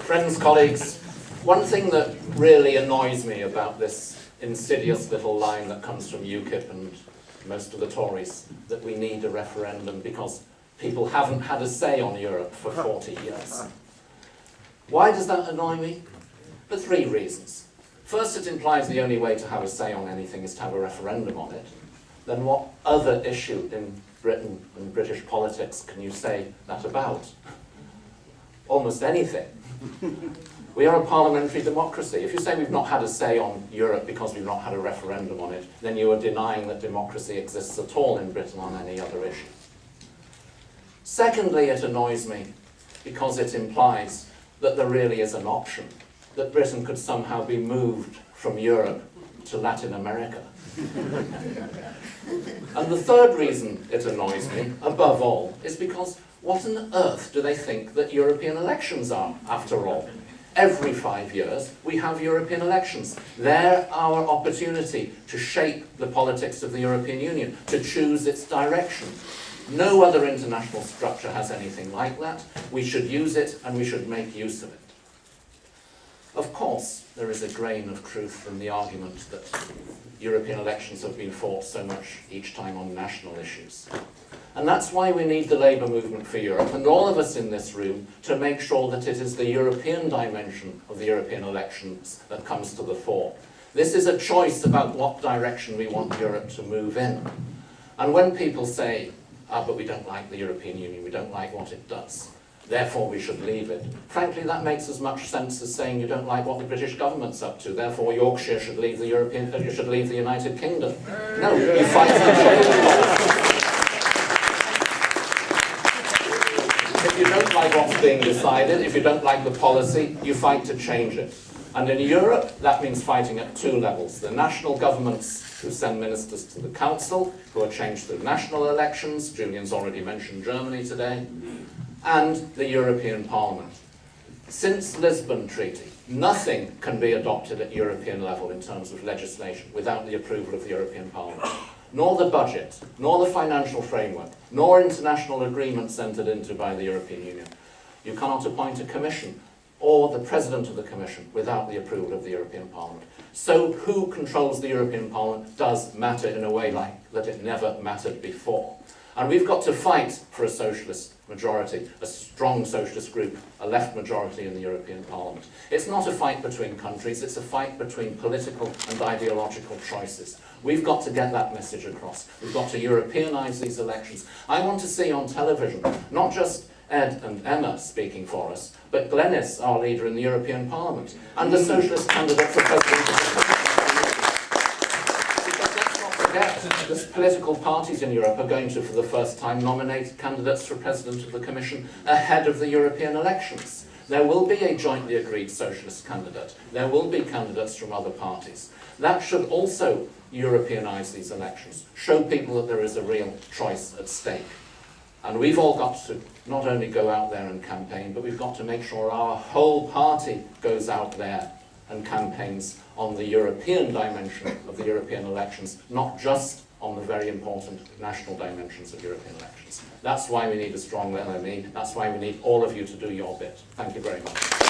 Friends, colleagues, one thing that really annoys me about this insidious little line that comes from UKIP and most of the Tories, that we need a referendum because people haven't had a say on Europe for 40 years. Why does that annoy me? For three reasons. First, it implies the only way to have a say on anything is to have a referendum on it. Then what other issue in Britain and British politics can you say that about? Almost anything. We are a parliamentary democracy. If you say we've not had a say on Europe because we've not had a referendum on it, then you are denying that democracy exists at all in Britain on any other issue. Secondly, it annoys me because it implies that there really is an option, that Britain could somehow be moved from Europe to Latin America. And the third reason it annoys me, above all, is because what on earth do they think that European elections are, after all? Every 5 years, we have European elections. They're our opportunity to shape the politics of the European Union, to choose its direction. No other international structure has anything like that. We should use it, and we should make use of it. Of course, there is a grain of truth in the argument that European elections have been fought so much each time on national issues. And that's why we need the Labour Movement for Europe, and all of us in this room, to make sure that it is the European dimension of the European elections that comes to the fore. This is a choice about what direction we want Europe to move in. And when people say, but we don't like the European Union, we don't like what it does, therefore we should leave it. Frankly, that makes as much sense as saying you don't like what the British government's up to, therefore Yorkshire should leave the you should leave the United Kingdom. No, you fight to change the policy. If you don't like what's being decided, if you don't like the policy, you fight to change it. And in Europe, that means fighting at two levels. The national governments who send ministers to the council, who are changed through national elections, Julian's already mentioned Germany today, and the European Parliament. Since Lisbon Treaty, nothing can be adopted at European level in terms of legislation without the approval of the European Parliament. Nor the budget, nor the financial framework, nor international agreements entered into by the European Union. You cannot appoint a commission or the president of the commission without the approval of the European Parliament. So who controls the European Parliament does matter in a way like that it never mattered before. And we've got to fight for a socialist majority, a strong socialist group, a left majority in the European Parliament. It's not a fight between countries, it's a fight between political and ideological choices. We've got to get that message across. We've got to Europeanise these elections. I want to see on television, not just Ed and Emma speaking for us, but Glenis, our leader in the European Parliament, and the socialist candidate for president of the Commission. Because let's not forget, the political parties in Europe are going to, for the first time, nominate candidates for president of the Commission ahead of the European elections. There will be a jointly agreed socialist candidate. There will be candidates from other parties. That should also Europeanise these elections, show people that there is a real choice at stake. And we've all got to not only go out there and campaign, but we've got to make sure our whole party goes out there and campaigns on the European dimension of the European elections, not just on the very important national dimensions of European elections. That's why we need a strong LME. That's why we need all of you to do your bit. Thank you very much.